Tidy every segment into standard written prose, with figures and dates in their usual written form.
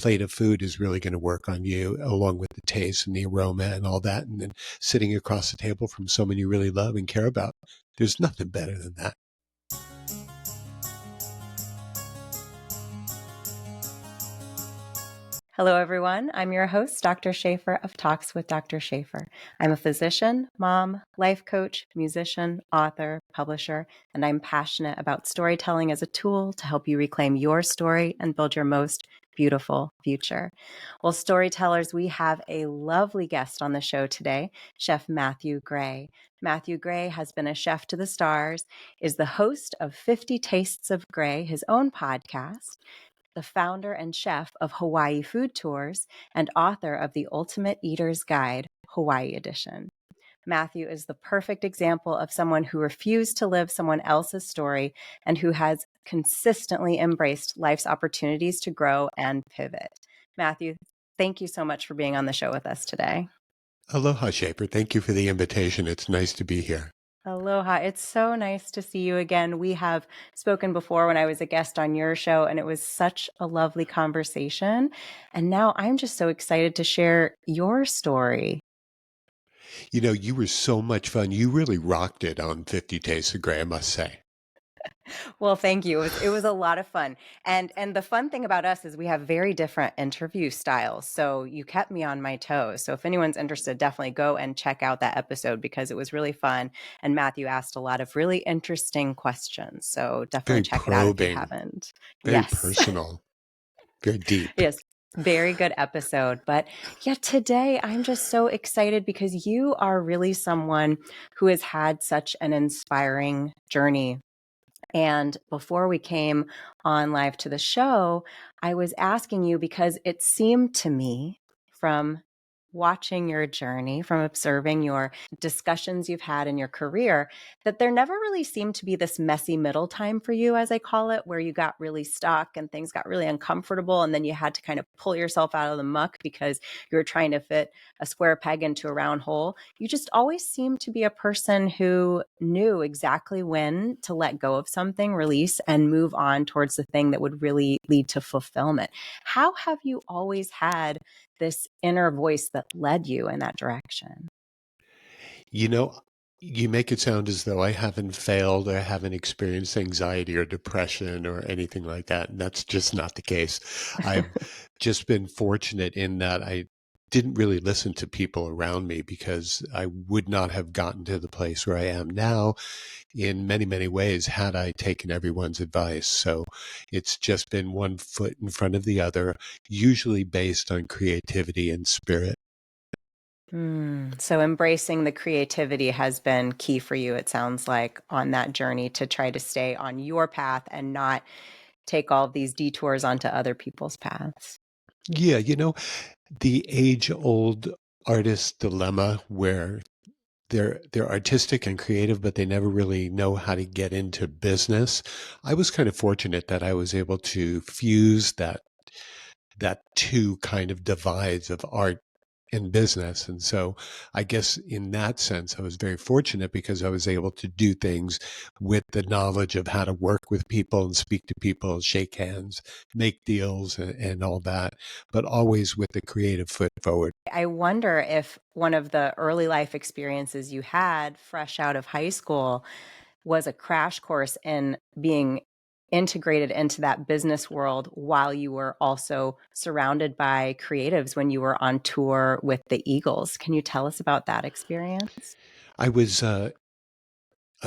plate of food is really going to work on you, along with the taste and the aroma and all that. And then sitting across the table from someone you really love and care about, there's nothing better than that. Hello, everyone. I'm your host, Dr. Shafer of Talks with Dr. Shafer. I'm a physician, mom, life coach, musician, author, publisher, and I'm passionate about storytelling as a tool to help you reclaim your story and build your most beautiful future. Well, storytellers, we have a lovely guest on the show today, Chef Matthew Gray. Matthew Gray has been a chef to the stars, is the host of 50 Tastes of Gray, his own podcast, the founder and chef of Hawaii Food Tours, and author of The Ultimate Eater's Guide, Hawaii Edition. Matthew is the perfect example of someone who refused to live someone else's story and who has consistently embraced life's opportunities to grow and pivot. Matthew, thank you so much for being on the show with us today. Aloha, Shaper. Thank you for the invitation. It's nice to be here. Aloha. It's so nice to see you again. We have spoken before when I was a guest on your show, and it was such a lovely conversation. And now I'm just so excited to share your story. You know, you were so much fun. You really rocked it on 50 Tastes of Grey, I must say. Well, thank you. It was a lot of fun. And the fun thing about us is we have very different interview styles. So you kept me on my toes. So if anyone's interested, definitely go and check out that episode because it was really fun. And Matthew asked a lot of really interesting questions. So definitely Very check it out if you probing, haven't. very Yes. personal, very deep. Yes. Very good episode. But yeah, today I'm just so excited because you are really someone who has had such an inspiring journey. And before we came on live to the show, I was asking you because it seemed to me from watching your journey, from observing your discussions you've had in your career, that there never really seemed to be this messy middle time for you, as I call it, where you got really stuck and things got really uncomfortable. And then you had to kind of pull yourself out of the muck because you were trying to fit a square peg into a round hole. You just always seemed to be a person who knew exactly when to let go of something, release, and move on towards the thing that would really lead to fulfillment. How have you always had this inner voice that led you in that direction? You know, you make it sound as though I haven't failed or haven't experienced anxiety or depression or anything like that. And that's just not the case. I've just been fortunate in that I didn't really listen to people around me because I would not have gotten to the place where I am now in many, many ways had I taken everyone's advice. So it's just been one foot in front of the other, usually based on creativity and spirit. So embracing the creativity has been key for you, it sounds like, on that journey to try to stay on your path and not take all of these detours onto other people's paths. Yeah, you know, the age-old artist dilemma where they're artistic and creative, but they never really know how to get into business. I was kind of fortunate that I was able to fuse that two kind of divides of art and business. And so I guess in that sense, I was very fortunate because I was able to do things with the knowledge of how to work with people and speak to people, shake hands, make deals and all that, but always with the creative foot forward. I wonder if one of the early life experiences you had fresh out of high school was a crash course in being integrated into that business world while you were also surrounded by creatives when you were on tour with the Eagles. Can you tell us about that experience? I was a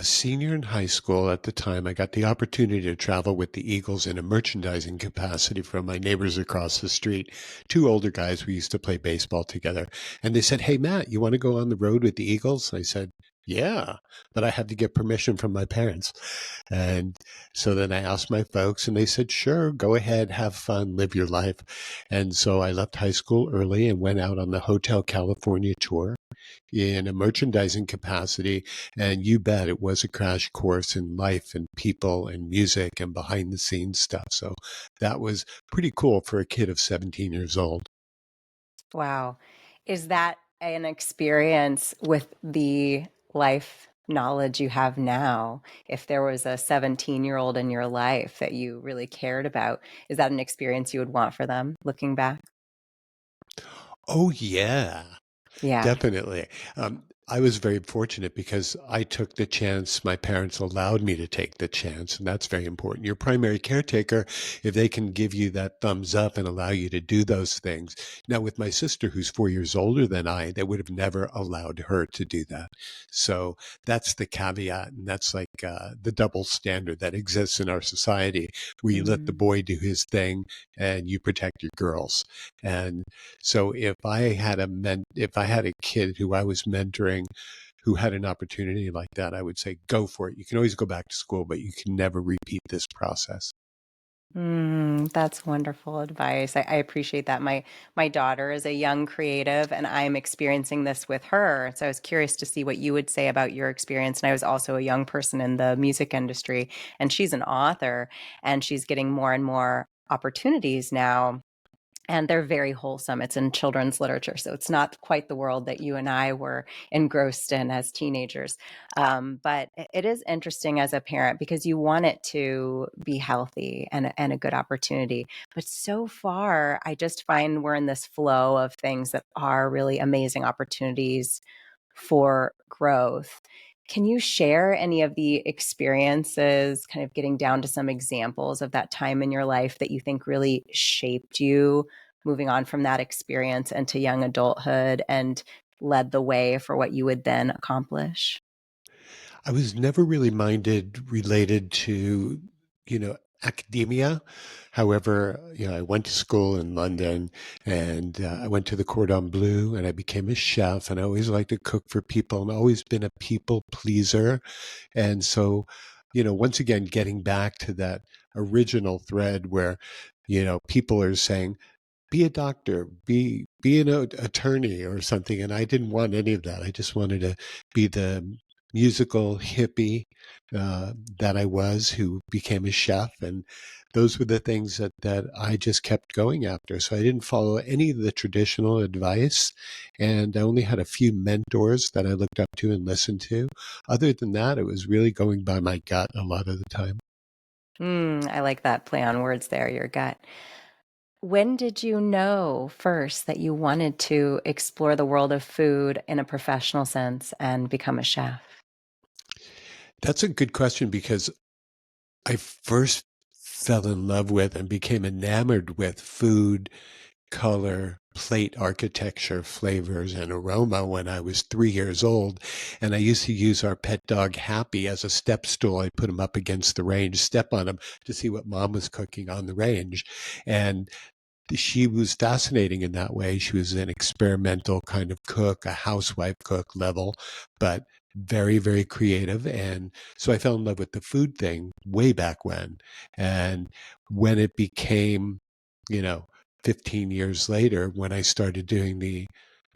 senior in high school at the time. I got the opportunity to travel with the Eagles in a merchandising capacity from my neighbors across the street, two older guys. We used to play baseball together. And they said, "Hey, Matt, you want to go on the road with the Eagles?" I said, "Yeah," but I had to get permission from my parents. And so then I asked my folks and they said, "Sure, go ahead, have fun, live your life." And so I left high school early and went out on the Hotel California tour in a merchandising capacity. And you bet it was a crash course in life and people and music and behind the scenes stuff. So that was pretty cool for a kid of 17 years old. Wow. Is that an experience with the life knowledge you have now, if there was a 17-year-old in your life that you really cared about, is that an experience you would want for them looking back? Oh, yeah. Yeah. Definitely. I was very fortunate because I took the chance. My parents allowed me to take the chance, and that's very important. Your primary caretaker, if they can give you that thumbs up and allow you to do those things. Now, with my sister, who's 4 years older than I, they would have never allowed her to do that. So that's the caveat, and that's like the double standard that exists in our society, where you let the Mm. boy do his thing and you protect your girls. And so if I had a kid who I was mentoring who had an opportunity like that, I would say go for it. You can always go back to school, but you can never repeat this process. That's wonderful advice. I appreciate that. My daughter is a young creative, and I'm experiencing this with her. So I was curious to see what you would say about your experience. And I was also a young person in the music industry, and she's an author, and she's getting more and more opportunities now, and they're very wholesome. It's in children's literature, so it's not quite the world that you and I were engrossed in as teenagers. But it is interesting as a parent because you want it to be healthy and a good opportunity. But so far, I just find we're in this flow of things that are really amazing opportunities for growth. Can you share any of the experiences, kind of getting down to some examples of that time in your life that you think really shaped you, moving on from that experience into young adulthood and led the way for what you would then accomplish? I was never really minded related to, academia. However, I went to school in London and I went to the Cordon Bleu and I became a chef and I always liked to cook for people and always been a people pleaser. And so, once again, getting back to that original thread where, people are saying, be a doctor, be an attorney or something. And I didn't want any of that. I just wanted to be the musical hippie that I was, who became a chef, and those were the things that I just kept going after. So I didn't follow any of the traditional advice, and I only had a few mentors that I looked up to and listened to. Other than that, it was really going by my gut a lot of the time. I like that play on words there, your gut. When did you know first that you wanted to explore the world of food in a professional sense and become a chef? That's a good question because I first fell in love with and became enamored with food, color, plate architecture, flavors, and aroma when I was 3 years old. And I used to use our pet dog Happy as a step stool. I put him up against the range, step on him to see what mom was cooking on the range. And she was fascinating in that way. She was an experimental kind of cook, a housewife cook level, but very, very creative. And so I fell in love with the food thing way back when. And when it became, you know, 15 years later, when I started doing the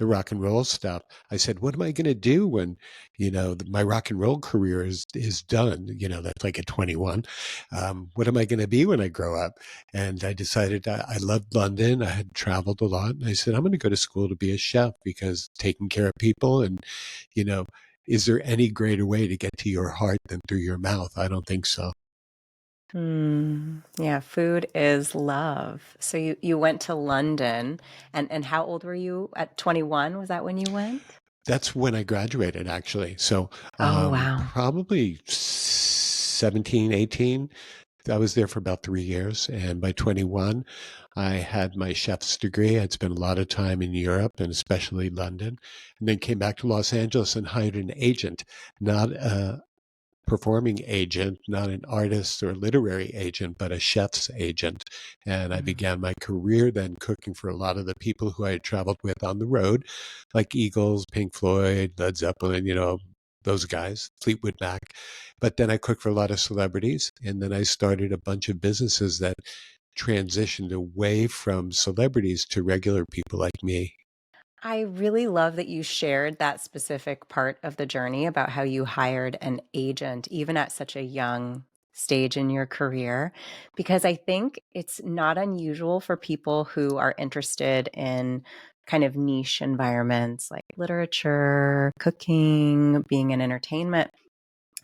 rock and roll stuff, I said, what am I going to do when, my rock and roll career is done? That's like at 21. What am I going to be when I grow up? And I decided I loved London. I had traveled a lot. And I said, I'm going to go to school to be a chef because taking care of people and, you know, is there any greater way to get to your heart than through your mouth? I don't think so. Yeah, food is love. So you went to London, and how old were you at 21? Was that when you went? That's when I graduated, actually. So Oh, wow. probably 17, 18. I was there for about 3 years. And by 21, I had my chef's degree. I'd spent a lot of time in Europe and especially London, and then came back to Los Angeles and hired an agent, not a performing agent, not an artist or literary agent, but a chef's agent. And I Mm. began my career then cooking for a lot of the people who I had traveled with on the road, like Eagles, Pink Floyd, Led Zeppelin, those guys, Fleetwood Mac. But then I cooked for a lot of celebrities. And then I started a bunch of businesses that transitioned away from celebrities to regular people like me. I really love that you shared that specific part of the journey about how you hired an agent, even at such a young stage in your career, because I think it's not unusual for people who are interested in kind of niche environments like literature, cooking, being in entertainment,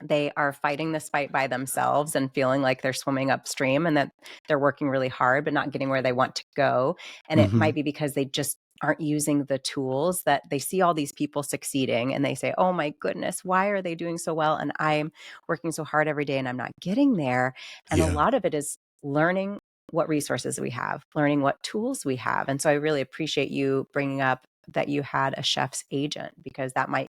they are fighting this fight by themselves and feeling like they're swimming upstream and that they're working really hard but not getting where they want to go. And it Hmm. might be because they just aren't using the tools, that they see all these people succeeding and they say, oh my goodness, why are they doing so well? And I'm working so hard every day and I'm not getting there. And a Yeah. lot of it is learning what resources we have, learning what tools we have. And so I really appreciate you bringing up that you had a chef's agent, because that might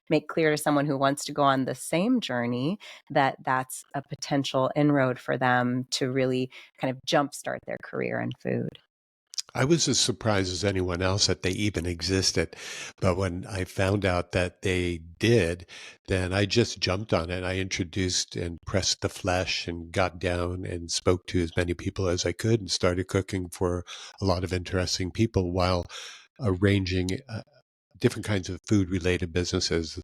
make clear to someone who wants to go on the same journey that that's a potential inroad for them to really kind of jumpstart their career in food. I was as surprised as anyone else that they even existed. But when I found out that they did, then I just jumped on it. I introduced and pressed the flesh and got down and spoke to as many people as I could and started cooking for a lot of interesting people while arranging different kinds of food related businesses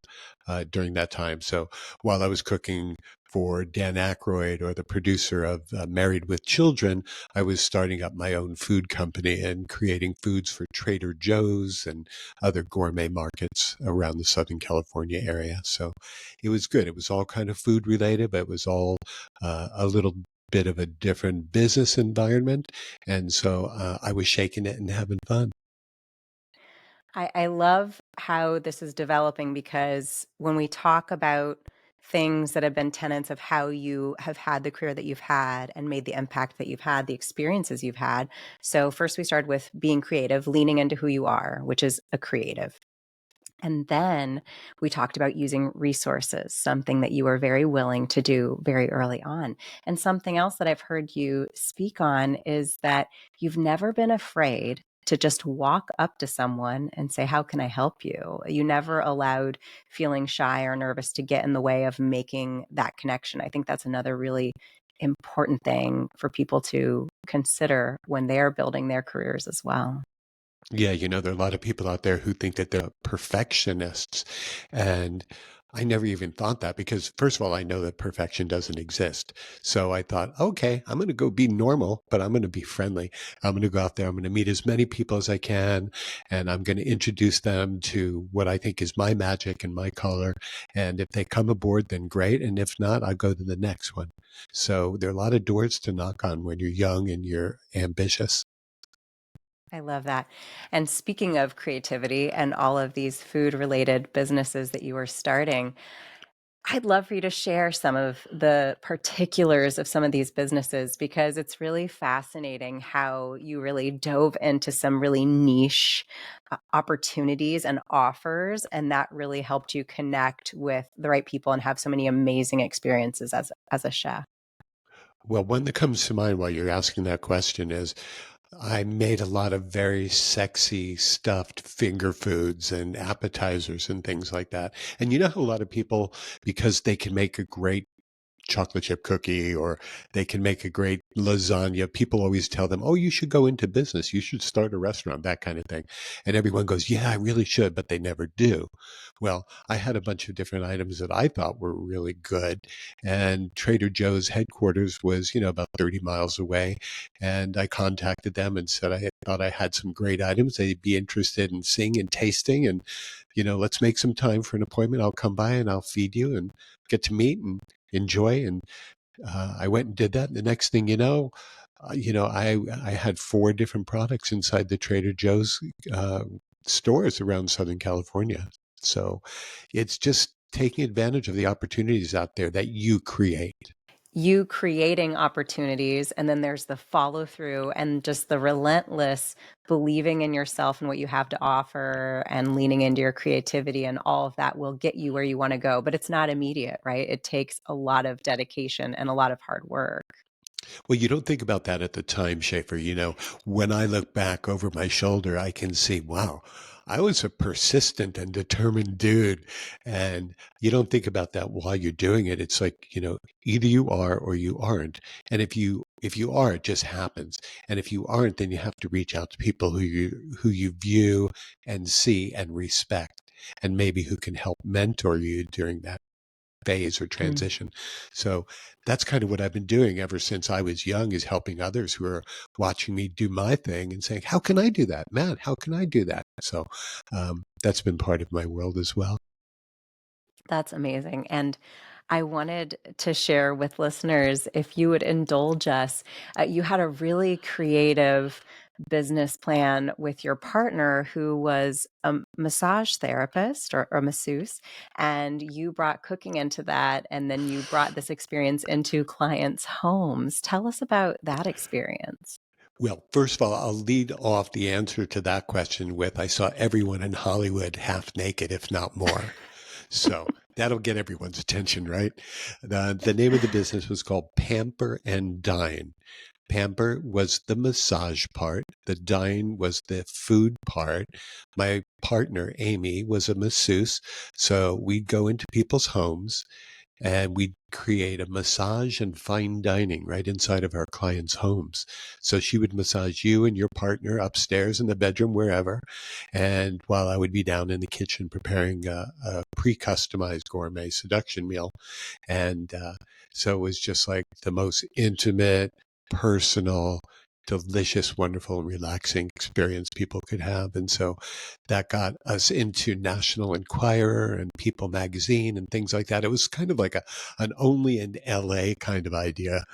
during that time. So while I was cooking for Dan Aykroyd or the producer of Married with Children, I was starting up my own food company and creating foods for Trader Joe's and other gourmet markets around the Southern California area. So it was good. It was all kind of food related, but it was all a little bit of a different business environment. And so I was shaking it and having fun. I love how this is developing, because when we talk about things that have been tenets of how you have had the career that you've had and made the impact that you've had, the experiences you've had. So, first we started with being creative, leaning into who you are, which is a creative. And then we talked about using resources, something that you were very willing to do very early on. And something else that I've heard you speak on is that you've never been afraid to just walk up to someone and say, how can I help you? You never allowed feeling shy or nervous to get in the way of making that connection. I think that's another really important thing for people to consider when they're building their careers as well. Yeah, there are a lot of people out there who think that they're perfectionists. And I never even thought that because, first of all, I know that perfection doesn't exist. So I thought, okay, I'm going to go be normal, but I'm going to be friendly. I'm going to go out there. I'm going to meet as many people as I can. And I'm going to introduce them to what I think is my magic and my color. And if they come aboard, then great. And if not, I'll go to the next one. So there are a lot of doors to knock on when you're young and you're ambitious. I love that. And speaking of creativity and all of these food related businesses that you are starting, I'd love for you to share some of the particulars of some of these businesses, because it's really fascinating how you really dove into some really niche opportunities and offers. And that really helped you connect with the right people and have so many amazing experiences as a chef. Well, one that comes to mind while you're asking that question is I made a lot of very sexy stuffed finger foods and appetizers and things like that. And you know how a lot of people, because they can make a great chocolate chip cookie or they can make a great lasagna. People always tell them, oh, you should go into business. You should start a restaurant, that kind of thing. And everyone goes, yeah, I really should, but they never do. Well, I had a bunch of different items that I thought were really good. And Trader Joe's headquarters was, about 30 miles away. And I contacted them and said I thought I had some great items they'd be interested in seeing and tasting. And, let's make some time for an appointment. I'll come by and I'll feed you and get to meet and enjoy. And I went and did that. And the next thing I had four different products inside the Trader Joe's uh, stores around Southern California. So it's just taking advantage of the opportunities out there that you create. You creating opportunities, and then there's the follow through and just the relentless believing in yourself and what you have to offer and leaning into your creativity, and all of that will get you where you want to go, but it's not immediate, right? It takes a lot of dedication and a lot of hard work. Well, you don't think about that at the time, Schaefer. When I look back over my shoulder, I can see, wow, I was a persistent and determined dude. And you don't think about that while you're doing it. It's like, either you are or you aren't. And if you are, it just happens. And if you aren't, then you have to reach out to people who you view and see and respect, and maybe who can help mentor you during that phase or Mm. transition. So that's kind of what I've been doing ever since I was young, is helping others who are watching me do my thing and saying, how can I do that? Matt, how can I do that? So that's been part of my world as well. That's amazing. And I wanted to share with listeners, if you would indulge us, you had a really creative business plan with your partner who was a massage therapist or masseuse, and you brought cooking into that, and then you brought this experience into clients' homes. Tell us about that experience. Well, first of all, I'll lead off the answer to that question with I saw everyone in Hollywood half naked, if not more. So that'll get everyone's attention, right? The name of the business was called Pamper and Dine. Pamper was the massage part. The dine was the food part. My partner, Amy, was a masseuse. So we'd go into people's homes and we'd create a massage and fine dining right inside of our clients' homes. So she would massage you and your partner upstairs in the bedroom, wherever. And while I would be down in the kitchen preparing a pre-customized gourmet seduction meal. And so it was just like the most intimate, personal, delicious, wonderful, and relaxing experience people could have. And so that got us into National Enquirer and People magazine and things like that. It was kind of like an only in LA kind of idea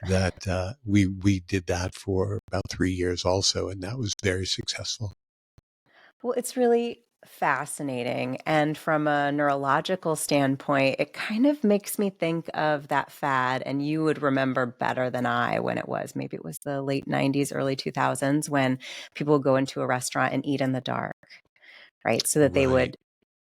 that we did that for about 3 years also. And that was very successful. Well, it's really fascinating. And from a neurological standpoint, it kind of makes me think of that fad. And you would remember better than I when it was. Maybe it was the late 90s, early 2000s, when people would go into a restaurant and eat in the dark, right? So that they Right. would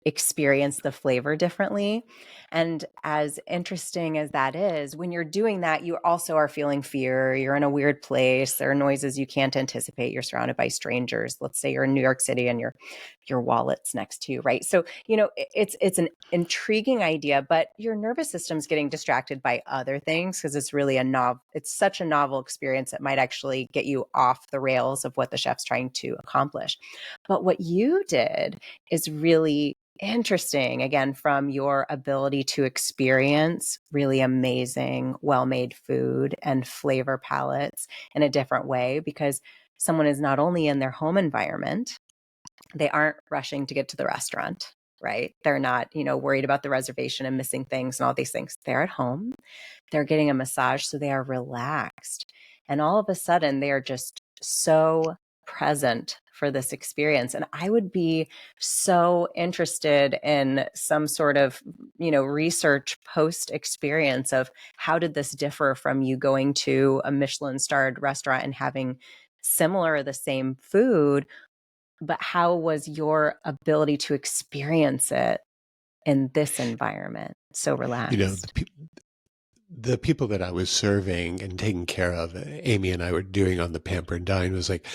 experience the flavor differently. And as interesting as that is, when you're doing that, you also are feeling fear. You're in a weird place. There are noises you can't anticipate. You're surrounded by strangers. Let's say you're in New York City and your wallet's next to you, right? So, it's an intriguing idea, but your nervous system's getting distracted by other things because it's really it's such a novel experience that might actually get you off the rails of what the chef's trying to accomplish. But what you did is really interesting, again, from your ability to experience really amazing, well made food and flavor palettes in a different way because someone is not only in their home environment, they aren't rushing to get to the restaurant, right? They're not, worried about the reservation and missing things and all these things. They're at home, they're getting a massage, so they are relaxed. And all of a sudden, they are just so present for this experience. And I would be so interested in some sort of, research post experience of how did this differ from you going to a Michelin starred restaurant and having similar or the same food, but how was your ability to experience it in this environment so You know, relaxed? the people that I was serving and taking care of, Amy and I were doing on the Pamper and Dine was like,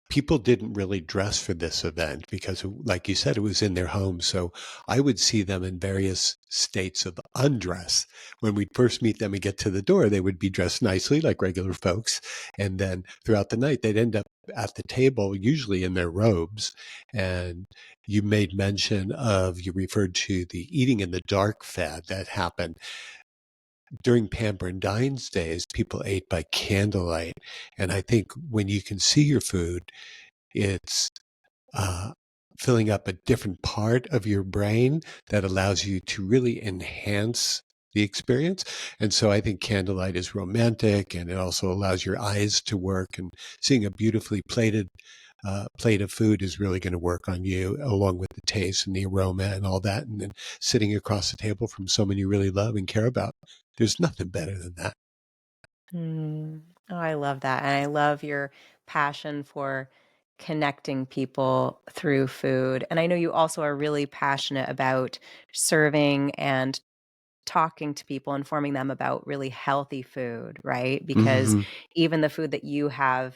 people didn't really dress for this event because, like you said, it was in their home. So I would see them in various states of undress. When we'd first meet them and get to the door, they would be dressed nicely like regular folks. And then throughout the night, they'd end up at the table, usually in their robes. And you made mention of, you referred to the eating in the dark fad that happened during Pamper and Dine's days. People ate by candlelight. And I think when you can see your food, it's uh, filling up a different part of your brain that allows you to really enhance the experience. And so I think candlelight is romantic, and it also allows your eyes to work, and seeing a beautifully plated plate of food is really going to work on you, along with the taste and the aroma and all that. And then sitting across the table from someone you really love and care about, there's nothing better than that. Mm. Oh, I love that. And I love your passion for connecting people through food. And I know you also are really passionate about serving and talking to people, informing them about really healthy food, right? Because Mm-hmm. even the food that you have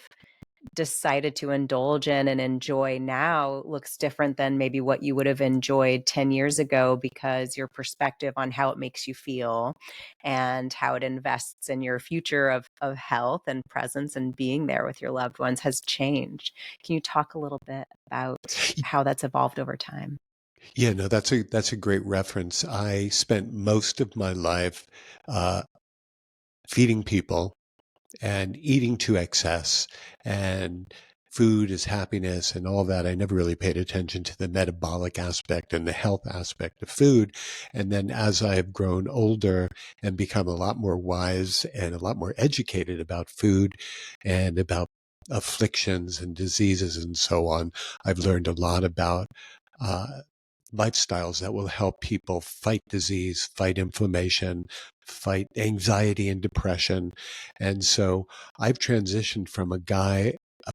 decided to indulge in and enjoy now looks different than maybe what you would have enjoyed 10 years ago because your perspective on how it makes you feel and how it invests in your future of health and presence and being there with your loved ones has changed. Can you talk a little bit about how that's evolved over time? Yeah, no, that's a great reference. I spent most of my life uh, feeding people and eating to excess and food is happiness and all that. I never really paid attention to the metabolic aspect and the health aspect of food. And then as I have grown older and become a lot more wise and a lot more educated about food and about afflictions and diseases and so on, I've learned a lot about uh, lifestyles that will help people fight disease, fight inflammation, fight anxiety and depression. And so I've transitioned from a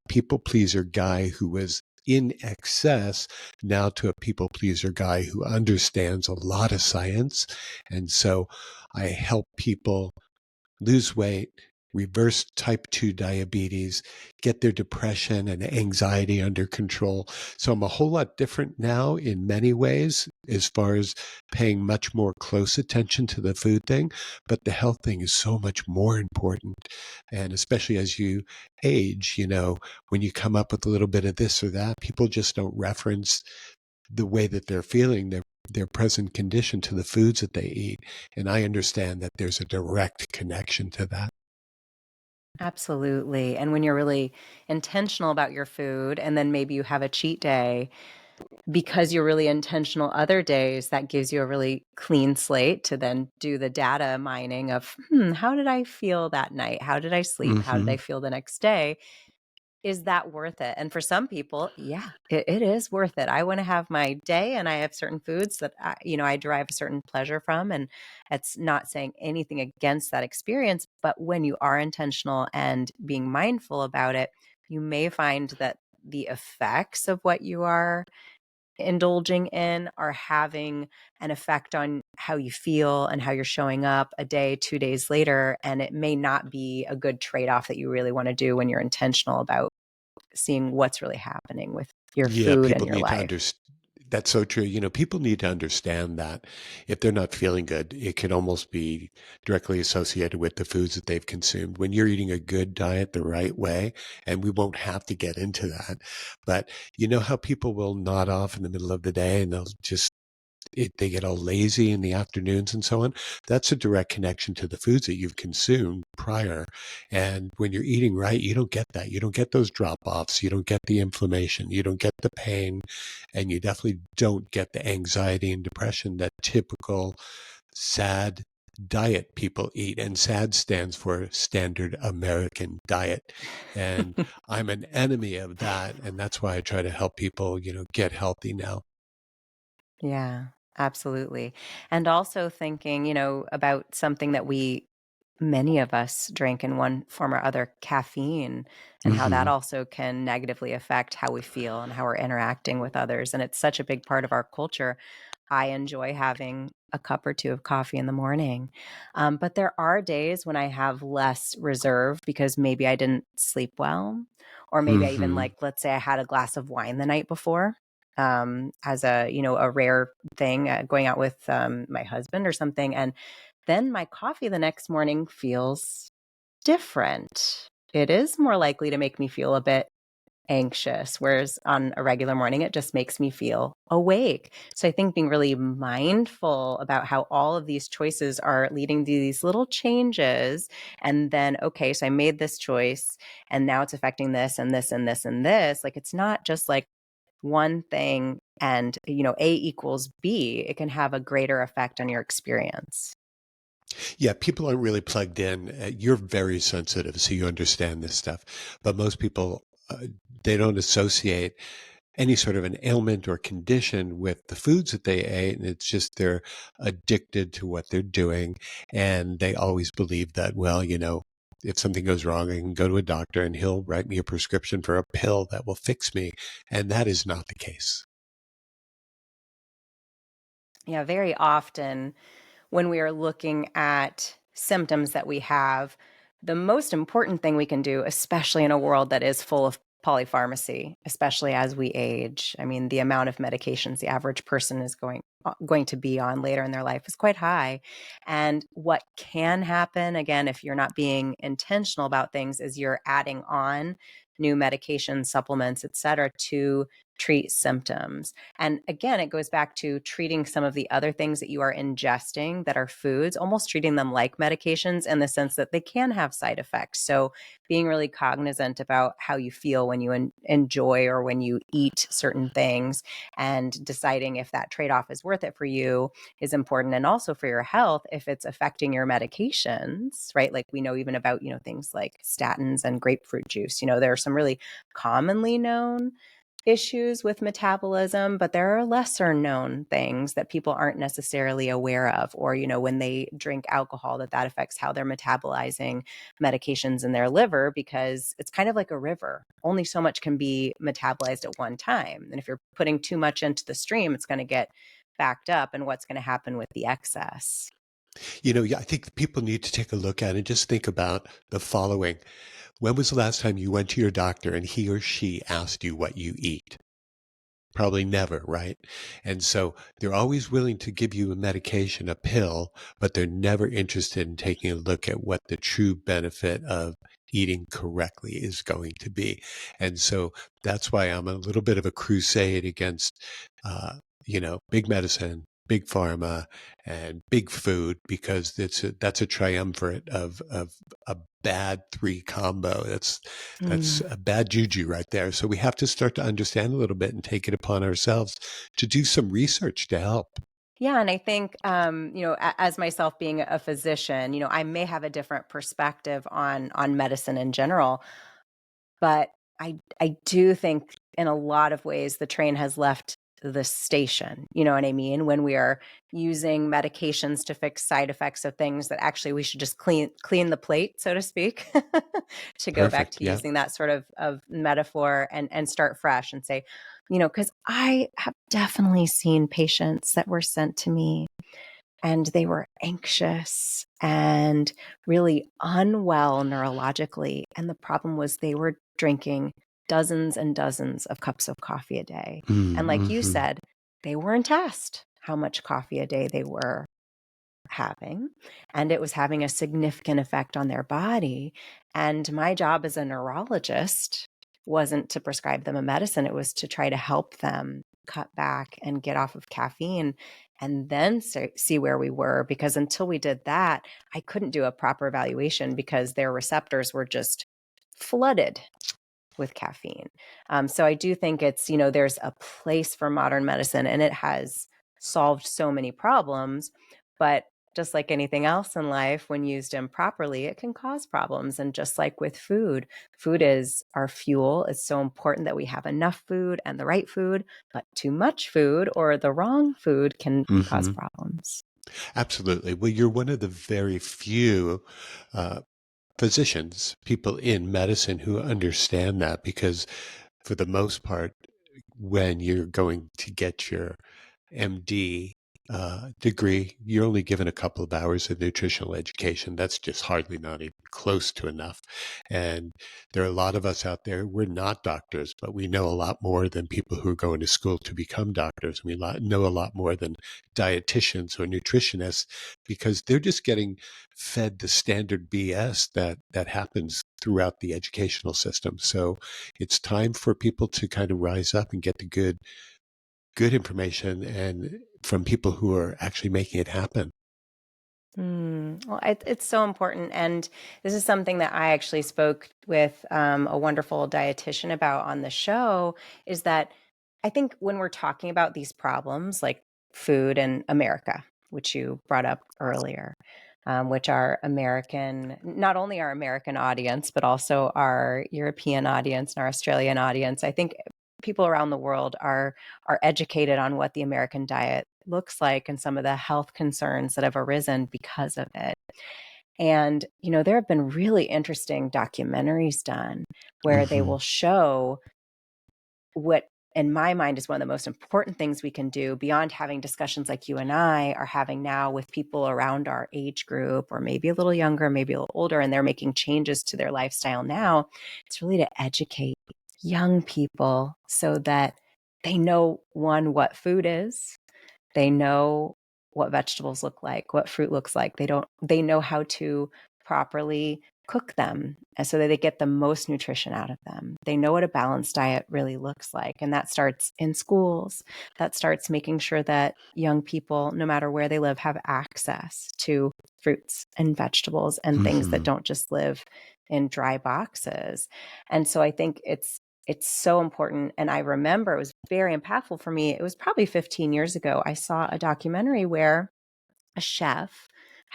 people pleaser guy who was in excess, now to a people pleaser guy who understands a lot of science. And so I help people lose weight, reverse type 2 diabetes, get their depression and anxiety under control. So I'm a whole lot different now in many ways as far as paying much more close attention to the food thing. But the health thing is so much more important. And especially as you age, when you come up with a little bit of this or that, people just don't reference the way that they're feeling, their present condition to the foods that they eat. And I understand that there's a direct connection to that. Absolutely. And when you're really intentional about your food, and then maybe you have a cheat day because you're really intentional other days, that gives you a really clean slate to then do the data mining of, how did I feel that night? How did I sleep? How did I Hmm. feel the next day? Is that worth it? And for some people, yeah, it is worth it. I want to have my day and I have certain foods that I derive a certain pleasure from. And it's not saying anything against that experience. But when you are intentional and being mindful about it, you may find that the effects of what you are indulging in are having an effect on how you feel and how you're showing up a day, 2 days later. And it may not be a good trade off that you really want to do when you're intentional about seeing what's really happening with your Yeah, food and people your need to life. understand. That's so true. People need to understand that if they're not feeling good, it can almost be directly associated with the foods that they've consumed. When you're eating a good diet the right way, and we won't have to get into that, but you know how people will nod off in the middle of the day and they'll just they get all lazy in the afternoons and so on. That's a direct connection to the foods that you've consumed prior. And when you're eating right, you don't get that. You don't get those drop offs. You don't get the inflammation. You don't get the pain. And you definitely don't get the anxiety and depression that typical sad diet people eat. And SAD stands for Standard American Diet. And I'm an enemy of that. And that's why I try to help people, get healthy now. Yeah, absolutely. And also thinking, about something that many of us drink in one form or other, caffeine, and how that Hmm. also can negatively affect how we feel and how we're interacting with others. And it's such a big part of our culture. I enjoy having a cup or two of coffee in the morning. But there are days when I have less reserve because maybe I didn't sleep well, or maybe I even, Hmm. like, let's say I had a glass of wine the night before, as a rare thing, going out with my husband or something. And then my coffee the next morning feels different. It is more likely to make me feel a bit anxious, whereas on a regular morning, it just makes me feel awake. So I think being really mindful about how all of these choices are leading to these little changes. And then, okay, so I made this choice and now it's affecting this and this and this and this. Like, it's not just like one thing and, A equals B. It can have a greater effect on your experience. Yeah, people aren't really plugged in. You're very sensitive, so you understand this stuff. But most people, they don't associate any sort of an ailment or condition with the foods that they ate. And it's just they're addicted to what they're doing. And they always believe that, well, if something goes wrong, I can go to a doctor and he'll write me a prescription for a pill that will fix me. And that is not the case. Yeah, very often when we are looking at symptoms that we have, the most important thing we can do, especially in a world that is full of polypharmacy, especially as we age. I mean, the amount of medications the average person is going to be on later in their life is quite high. And what can happen, again, if you're not being intentional about things, is you're adding on new medications, supplements, et cetera, to treat symptoms. And again, it goes back to treating some of the other things that you are ingesting that are foods, almost treating them like medications in the sense that they can have side effects. So being really cognizant about how you feel when you enjoy or when you eat certain things, and deciding if that trade-off is worth it for you is important. And also for your health, if it's affecting your medications, right? Like we know even about, things like statins and grapefruit juice. There are some really commonly known issues with metabolism, but there are lesser known things that people aren't necessarily aware of. Or, when they drink alcohol, that affects how they're metabolizing medications in their liver, because it's kind of like a river. Only so much can be metabolized at one time. And if you're putting too much into the stream, it's going to get backed up. And what's going to happen with the excess? Yeah, I think people need to take a look at it and just think about the following. When was the last time you went to your doctor and he or she asked you what you eat? Probably never, right? And so they're always willing to give you a medication, a pill, but they're never interested in taking a look at what the true benefit of eating correctly is going to be. And so that's why I'm a little bit of a crusade against, big medicine, big pharma, and big food, because that's a triumvirate of a bad three combo. That's Mm. a bad juju right there. So we have to start to understand a little bit and take it upon ourselves to do some research to help. Yeah, and I think, as myself being a physician, I may have a different perspective on medicine in general, but I do think in a lot of ways the train has left the station. You know what I mean? When we are using medications to fix side effects of things that actually we should just clean the plate, so to speak, to go back Perfect. to Yeah. using that sort of metaphor, and start fresh and say, because I have definitely seen patients that were sent to me and they were anxious and really unwell neurologically. And the problem was they were drinking dozens and dozens of cups of coffee a day. And like you Mm-hmm. said, they weren't asked how much coffee a day they were having, and it was having a significant effect on their body. And my job as a neurologist wasn't to prescribe them a medicine, it was to try to help them cut back and get off of caffeine, and then see where we were. Because until we did that, I couldn't do a proper evaluation because their receptors were just flooded with caffeine. So I do think there's a place for modern medicine, and it has solved so many problems. But just like anything else in life, when used improperly, it can cause problems. And just like with food, food is our fuel. It's so important that we have enough food and the right food, but too much food or the wrong food can cause Mm-hmm. problems. Absolutely. Well, you're one of the very few uh, physicians, people in medicine who understand that, because for the most part, when you're going to get your MD degree, you're only given a couple of hours of nutritional education. That's just hardly not even close to enough. And there are a lot of us out there, we're not doctors, but we know a lot more than people who are going to school to become doctors. We know a lot more than dietitians or nutritionists, because they're just getting fed the standard BS that happens throughout the educational system. So it's time for people to kind of rise up and get the good information and from people who are actually making it happen. Well, it's so important. And this is something that I actually spoke with a wonderful dietitian about on the show, is that I think when we're talking about these problems like food in America, which you brought up earlier, which our American, not only our American audience, but also our European audience and our Australian audience, I think people around the world are educated on what the American diet looks like and some of the health concerns that have arisen because of it. And, there have been really interesting documentaries done where they Mm-hmm. will show what, in my mind, is one of the most important things we can do beyond having discussions like you and I are having now with people around our age group, or maybe a little younger, maybe a little older, and they're making changes to their lifestyle now. It's really to educate young people so that they know, one, what food is, they know what vegetables look like, what fruit looks like. They know how to properly cook them so that they get the most nutrition out of them. They know what a balanced diet really looks like. And that starts in schools. That starts making sure that young people, no matter where they live, have access to fruits and vegetables and things that Hmm. don't just live in dry boxes. And so I think it's so important. And I remember it was very impactful for me. It was probably 15 years ago. I saw a documentary where a chef,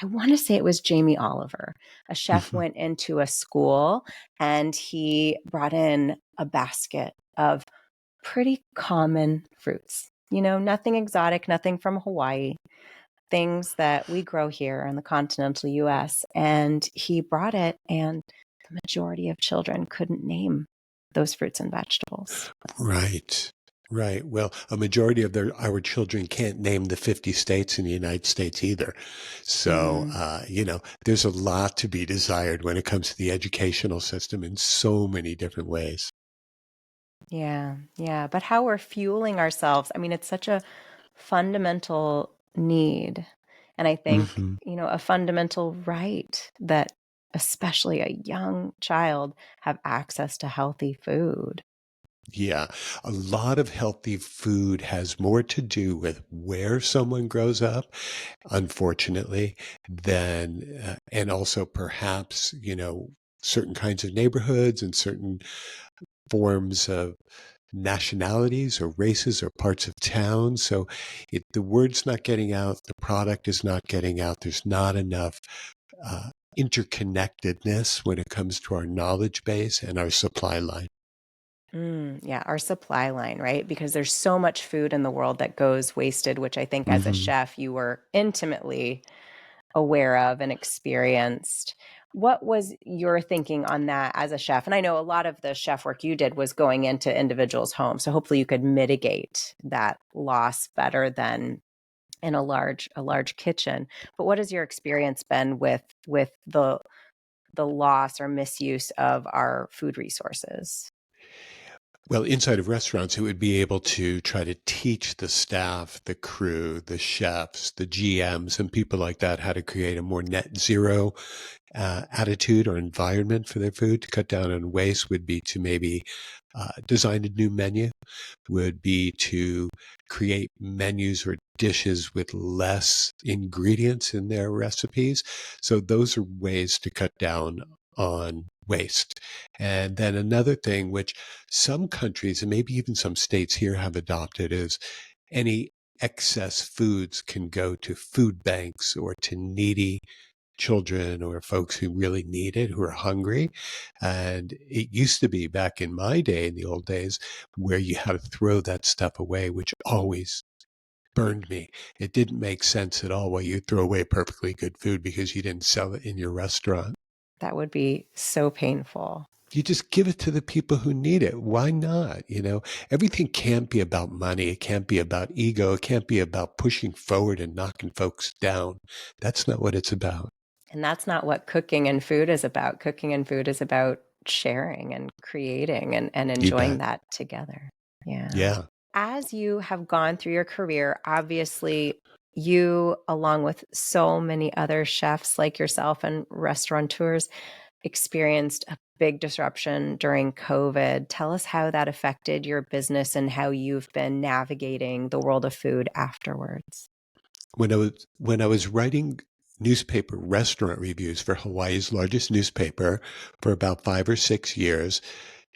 I want to say it was Jamie Oliver, a chef Hmm. went into a school and he brought in a basket of pretty common fruits. Nothing exotic, nothing from Hawaii, things that we grow here in the continental US. And he brought it, and the majority of children couldn't name those fruits and vegetables. Right. Right. Well, a majority of our children can't name the 50 states in the United States either. So, Mm, there's a lot to be desired when it comes to the educational system in so many different ways. yeah, yeah. But how we're fueling ourselves, I mean, it's such a fundamental need. And I think, Hmm. a fundamental right that especially a young child have access to healthy food. Yeah, a lot of healthy food has more to do with where someone grows up, unfortunately, than, and also perhaps, certain kinds of neighborhoods and certain forms of nationalities or races or parts of town. So the word's not getting out, the product is not getting out. There's not enough uh, interconnectedness when it comes to our knowledge base and our supply line. Yeah, our supply line, right? Because there's so much food in the world that goes wasted, which I think as a Hmm. chef, you were intimately aware of and experienced. What was your thinking on that as a chef? And I know a lot of the chef work you did was going into individuals' homes. So hopefully you could mitigate that loss better than in a large kitchen. But what has your experience been with the loss or misuse of our food resources? Well, inside of restaurants, it would be able to try to teach the staff, the crew, the chefs, the GMs, and people like that how to create a more net zero attitude or environment for their food. To cut down on waste would be to maybe design a new menu, would be to create menus or dishes with less ingredients in their recipes. So those are ways to cut down on waste. And then another thing, which some countries and maybe even some states here have adopted, is any excess foods can go to food banks or to needy children or folks who really need it, who are hungry. And it used to be back in my day, in the old days, where you had to throw that stuff away, which always burned me. It didn't make sense at all why you throw away perfectly good food because you didn't sell it in your restaurant. That would be so painful. You just give it to the people who need it. Why not? Everything can't be about money. It can't be about ego. It can't be about pushing forward and knocking folks down. That's not what it's about. And that's not what cooking and food is about. Cooking and food is about sharing and creating and You enjoying bet. that together. Yeah. Yeah. As you have gone through your career, obviously, you, along with so many other chefs like yourself and restaurateurs, experienced a big disruption during COVID. Tell us how that affected your business and how you've been navigating the world of food afterwards. When I was writing newspaper restaurant reviews for Hawaii's largest newspaper for about 5 or 6 years,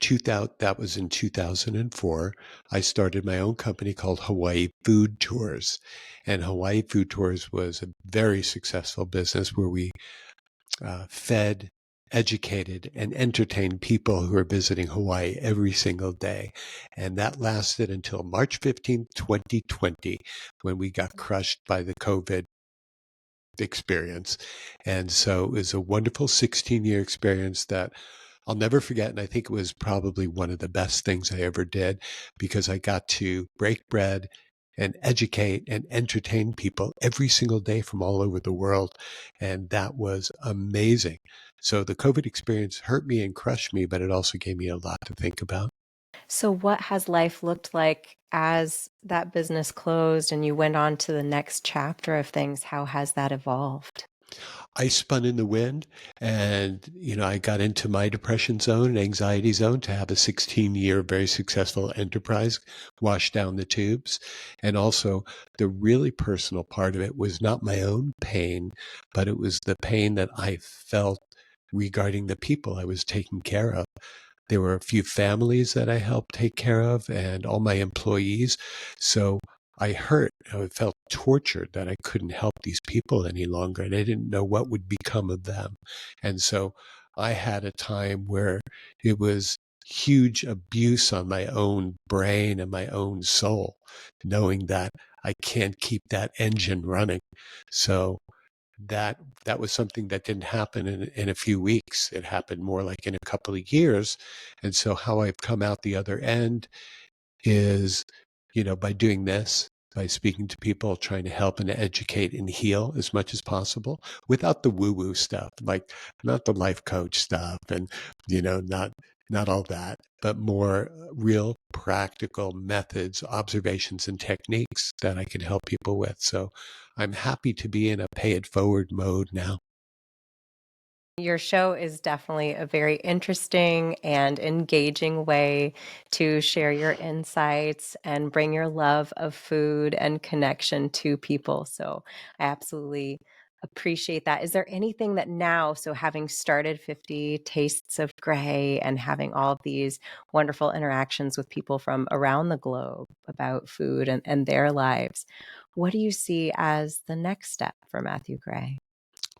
2000, that was in 2004, I started my own company called Hawaii Food Tours. And Hawaii Food Tours was a very successful business where we fed, educated, and entertained people who are visiting Hawaii every single day. And that lasted until March 15th, 2020, when we got crushed by the COVID experience. And so it was a wonderful 16-year experience that I'll never forget. And I think it was probably one of the best things I ever did because I got to break bread and educate and entertain people every single day from all over the world. And that was amazing. So the COVID experience hurt me and crushed me, but it also gave me a lot to think about. So, what has life looked like as that business closed and you went on to the next chapter of things? How has that evolved? I spun in the wind and, I got into my depression zone and anxiety zone to have a 16-year, very successful enterprise wash down the tubes. And also, the really personal part of it was not my own pain, but it was the pain that I felt regarding the people I was taking care of. There were a few families that I helped take care of and all my employees. So I felt tortured that I couldn't help these people any longer and I didn't know what would become of them. And so I had a time where it was huge abuse on my own brain and my own soul, knowing that I can't keep that engine running. So that that was something that didn't happen in a few weeks. It happened more like in a couple of years. And so how I've come out the other end is, by doing this, by speaking to people, trying to help and educate and heal as much as possible without the woo-woo stuff, like not the life coach stuff and, not all that, but more real practical methods, observations, and techniques that I can help people with. So I'm happy to be in a pay it forward mode now. Your show is definitely a very interesting and engaging way to share your insights and bring your love of food and connection to people. So I absolutely appreciate that. Is there anything that now, so having started 50 Tastes of Gray and having all of these wonderful interactions with people from around the globe about food and their lives, what do you see as the next step for Matthew Gray?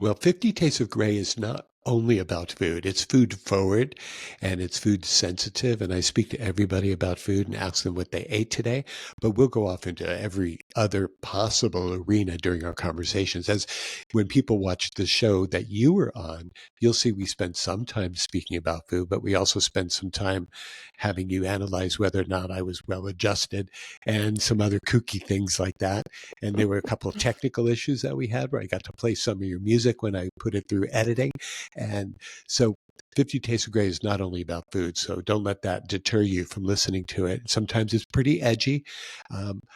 Well, 50 Tastes of Gray is not only about food. It's food forward and it's food sensitive. And I speak to everybody about food and ask them what they ate today. But we'll go off into every other possible arena during our conversations. As when people watch the show that you were on, you'll see we spend some time speaking about food, but we also spend some time having you analyze whether or not I was well adjusted and some other kooky things like that. And there were a couple of technical issues that we had where I got to play some of your music when I put it through editing. And so 50 Tastes of Grey is not only about food, so don't let that deter you from listening to it. Sometimes it's pretty edgy.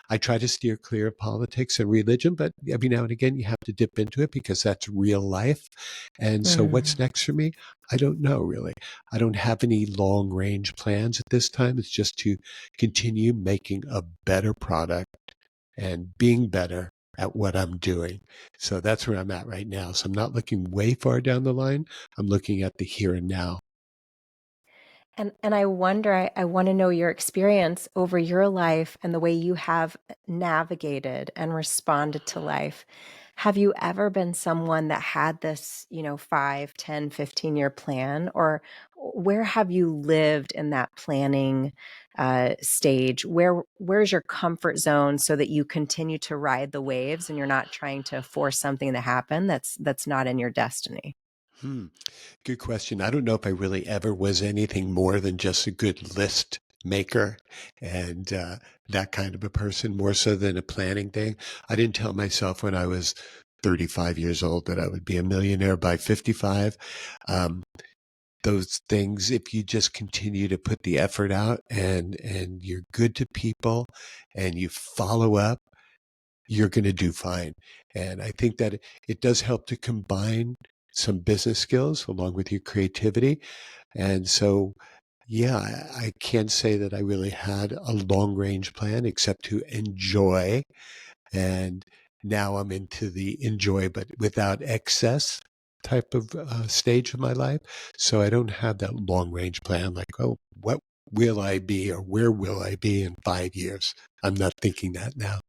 I try to steer clear of politics and religion, but every now and again you have to dip into it because that's real life. And so what's next for me? I don't know really. I don't have any long range plans at this time. It's just to continue making a better product and being better at what I'm doing. So that's where I'm at right now. So I'm not looking way far down the line. I'm looking at the here and now. And I wonder, I want to know your experience over your life and the way you have navigated and responded to life. Have you ever been someone that had this, 5, 10, 15-year plan? Or where have you lived in that planning stage? Where's your comfort zone so that you continue to ride the waves and you're not trying to force something to happen that's not in your destiny? Hmm. Good question. I don't know if I really ever was anything more than just a good list maker and that kind of a person, more so than a planning thing. I didn't tell myself when I was 35 years old that I would be a millionaire by 55. Um, those things, if you just continue to put the effort out and you're good to people and you follow up, you're going to do fine. And I think that it does help to combine some business skills along with your creativity. And so, yeah, I can't say that I really had a long range plan except to enjoy. And now I'm into the enjoy, but without excess type of stage of my life. So I don't have that long range plan like, oh, what will I be or where will I be in 5 years? I'm not thinking that now.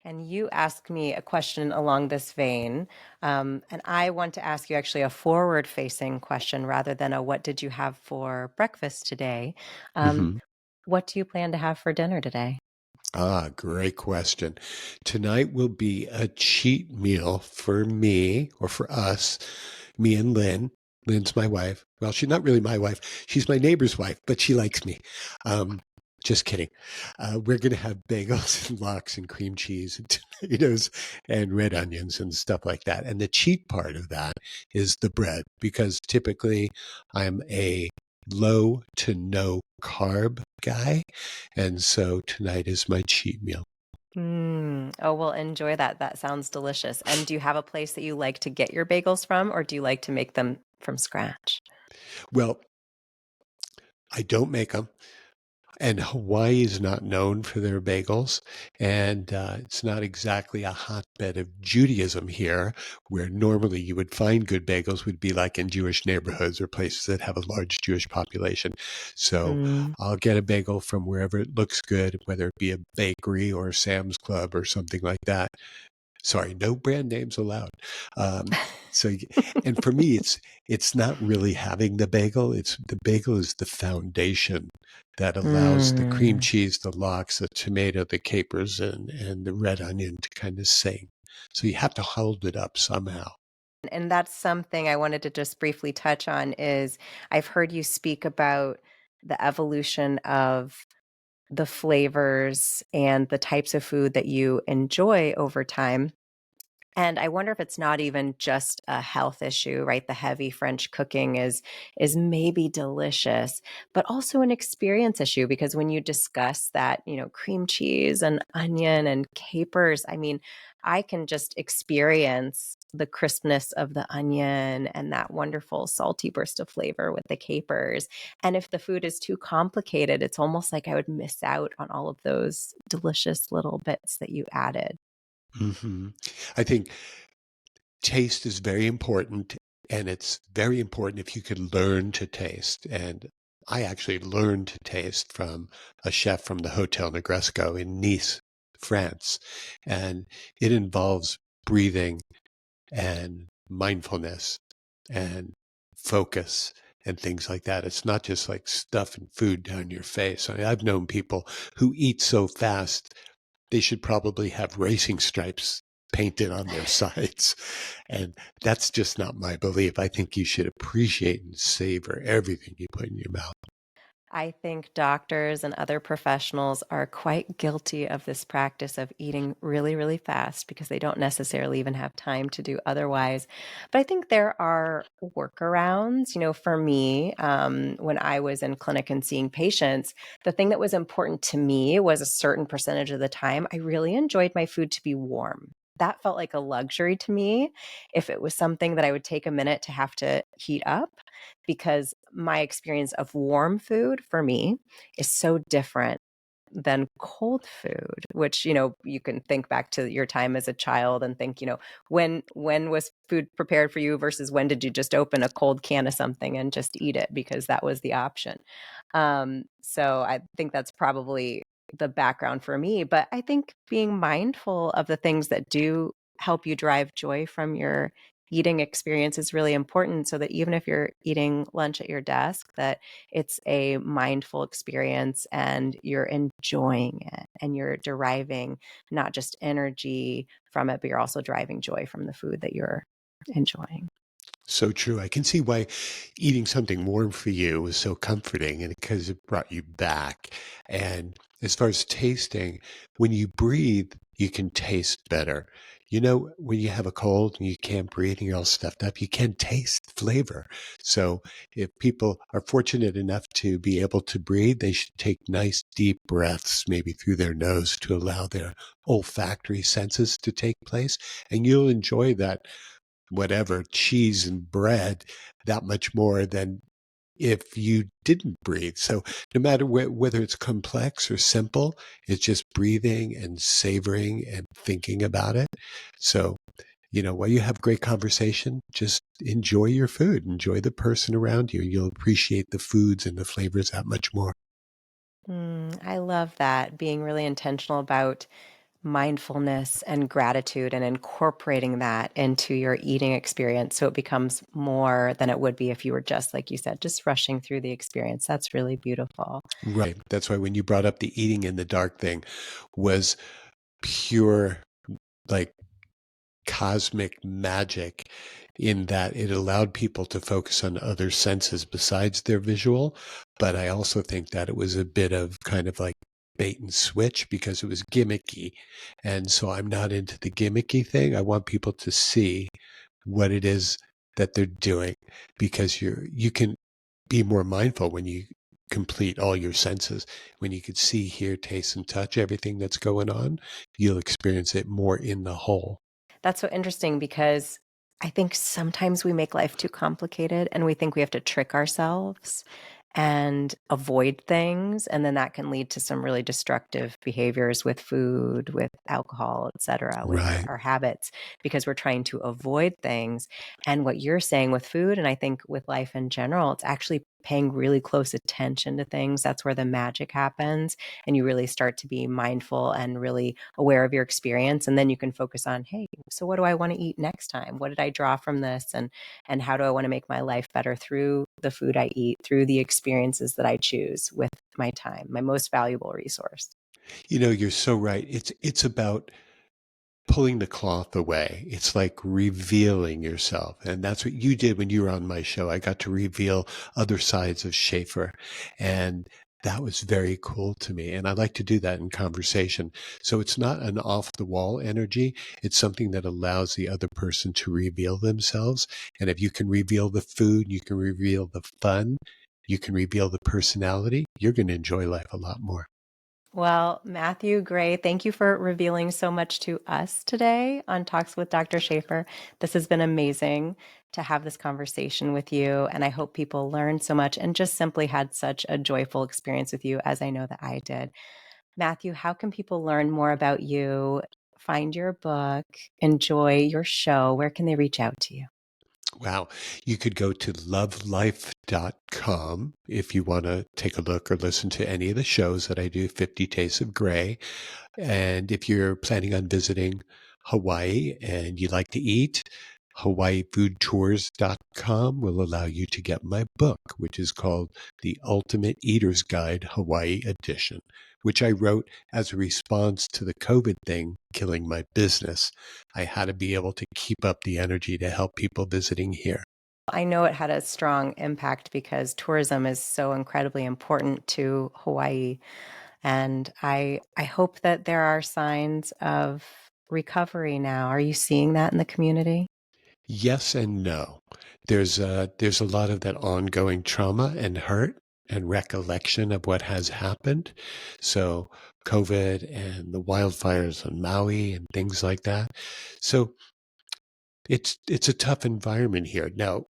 And you asked me a question along this vein. And I want to ask you actually a forward facing question rather than a what did you have for breakfast today? Um, Mhm. what do you plan to have for dinner today? Ah, great question. Tonight will be a cheat meal for me or for us, me and Lynn. Lynn's my wife. Well, she's not really my wife. She's my neighbor's wife, but she likes me. Um, just kidding. We're going to have bagels and lox and cream cheese and tomatoes and red onions and stuff like that. And the cheat part of that is the bread because typically I'm a low to no carb guy. And so tonight is my cheat meal. Oh, well, enjoy that. That sounds delicious. And do you have a place that you like to get your bagels from, or do you like to make them from scratch? Well, I don't make them. And Hawaii is not known for their bagels. And it's not exactly a hotbed of Judaism here, where normally you would find good bagels would be like in Jewish neighborhoods or places that have a large Jewish population. So Mm. I'll get a bagel from wherever it looks good, whether it be a bakery or Sam's Club or something like that. Sorry, no brand names allowed. Um, so, and for me, it's not really having the bagel. It's the bagel is the foundation that allows the cream Mm. cheese, the lox, the tomato, the capers, and the red onion to kind of sing. So you have to hold it up somehow. And that's something I wanted to just briefly touch on is I've heard you speak about the evolution of the flavors and the types of food that you enjoy over time. And I wonder if it's not even just a health issue, right? The heavy French cooking is maybe delicious, but also an experience issue because when you discuss that, cream cheese and onion and capers, I mean, I can just experience the crispness of the onion and that wonderful salty burst of flavor with the capers. And if the food is too complicated, it's almost like I would miss out on all of those delicious little bits that you added. Hmm. I think taste is very important, and it's very important if you can learn to taste. And I actually learned to taste from a chef from the Hotel Negresco in Nice, France. And it involves breathing and mindfulness and focus and things like that. It's not just like stuffing food down your face. I mean, I've known people who eat so fast they should probably have racing stripes painted on their sides. And that's just not my belief. I think you should appreciate and savor everything you put in your mouth. I think doctors and other professionals are quite guilty of this practice of eating really, really fast because they don't necessarily even have time to do otherwise. But I think there are workarounds. For me, when I was in clinic and seeing patients, the thing that was important to me was a certain percentage of the time, I really enjoyed my food to be warm. That felt like a luxury to me if it was something that I would take a minute to have to heat up because my experience of warm food for me is so different than cold food, which, you can think back to your time as a child and think, when was food prepared for you versus when did you just open a cold can of something and just eat it because that was the option. So I think that's probably the background for me. But I think being mindful of the things that do help you drive joy from your eating experience is really important so that even if you're eating lunch at your desk, that it's a mindful experience and you're enjoying it and you're deriving not just energy from it, but you're also deriving joy from the food that you're enjoying. So true. I can see why eating something warm for you was so comforting and because it brought you back. And as far as tasting, when you breathe, you can taste better. When you have a cold and you can't breathe and you're all stuffed up, you can taste flavor. So if people are fortunate enough to be able to breathe, they should take nice deep breaths, maybe through their nose to allow their olfactory senses to take place. And you'll enjoy that whatever cheese and bread that much more than if you didn't breathe. So no matter whether it's complex or simple, it's just breathing and savoring and thinking about it. So, while you have great conversation, just enjoy your food, enjoy the person around you. You'll appreciate the foods and the flavors that much more. I love that being really intentional about mindfulness and gratitude and incorporating that into your eating experience so it becomes more than it would be if you were just, like you said, just rushing through the experience. That's really beautiful. Right. That's why when you brought up the eating in the dark thing was pure, like cosmic magic in that it allowed people to focus on other senses besides their visual. But I also think that it was a bit of kind of like bait and switch because it was gimmicky. And so I'm not into the gimmicky thing. I want people to see what it is that they're doing because you can be more mindful when you complete all your senses. When you could see, hear, taste, and touch everything that's going on, you'll experience it more in the whole. That's so interesting because I think sometimes we make life too complicated and we think we have to trick ourselves and avoid things, and then that can lead to some really destructive behaviors with food, with alcohol, et cetera, with Right. our habits, because we're trying to avoid things. And what you're saying with food, and I think with life in general, it's actually paying really close attention to things. That's where the magic happens, and you really start to be mindful and really aware of your experience. And then you can focus on, hey, so what do I want to eat next time? What did I draw from this? And how do I want to make my life better through the food I eat, through the experiences that I choose with my time, my most valuable resource. You're so right. It's about pulling the cloth away. It's like revealing yourself. And that's what you did when you were on my show. I got to reveal other sides of Shafer. And that was very cool to me. And I like to do that in conversation. So it's not an off the wall energy. It's something that allows the other person to reveal themselves. And if you can reveal the food, you can reveal the fun, you can reveal the personality, you're going to enjoy life a lot more. Well, Matthew Gray, thank you for revealing so much to us today on Talks with Dr. Shafer. This has been amazing to have this conversation with you, and I hope people learned so much and just simply had such a joyful experience with you, as I know that I did. Matthew, how can people learn more about you, find your book, enjoy your show? Where can they reach out to you? Wow. You could go to lovelife.com if you want to take a look or listen to any of the shows that I do, 50 Tastes of Gray. And if you're planning on visiting Hawaii and you like to eat, hawaiifoodtours.com will allow you to get my book, which is called The Ultimate Eater's Guide Hawaii Edition, which I wrote as a response to the COVID thing killing my business. I had to be able to keep up the energy to help people visiting here. I know it had a strong impact because tourism is so incredibly important to Hawaii. And I hope that there are signs of recovery now. Are you seeing that in the community? Yes and no. There's a lot of that ongoing trauma and hurt and recollection of what has happened. So COVID and the wildfires on Maui and things like that. So it's a tough environment here. Now,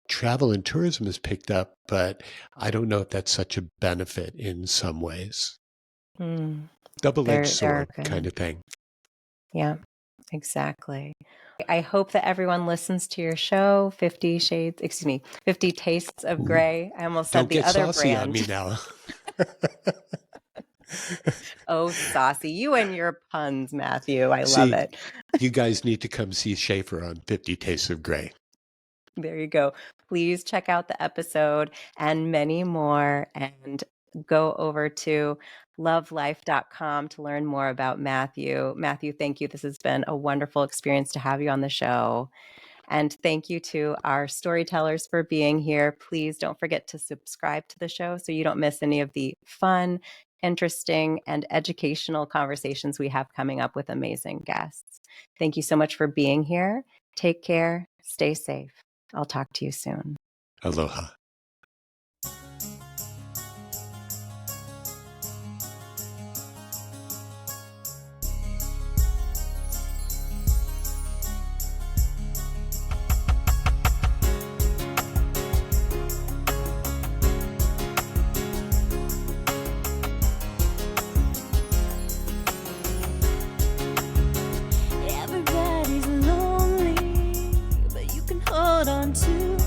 travel and tourism has picked up, but I don't know if that's such a benefit in some ways. Mm, Double-edged there are sword kind good. of thing. Yeah, exactly. I hope that everyone listens to your show, 50 Shades, excuse me, 50 Tastes of Ooh, Gray. I almost said don't the get other saucy on me brand. now. Oh, saucy. You and your puns, Matthew. I love See, it. you guys need to come see Shafer on 50 Tastes of Gray. There you go. Please check out the episode and many more, and go over to lovelife.com to learn more about Matthew. Matthew, thank you. This has been a wonderful experience to have you on the show. And thank you to our storytellers for being here. Please don't forget to subscribe to the show so you don't miss any of the fun, interesting, and educational conversations we have coming up with amazing guests. Thank you so much for being here. Take care. Stay safe. I'll talk to you soon. Aloha. Everybody's lonely, but you can hold on to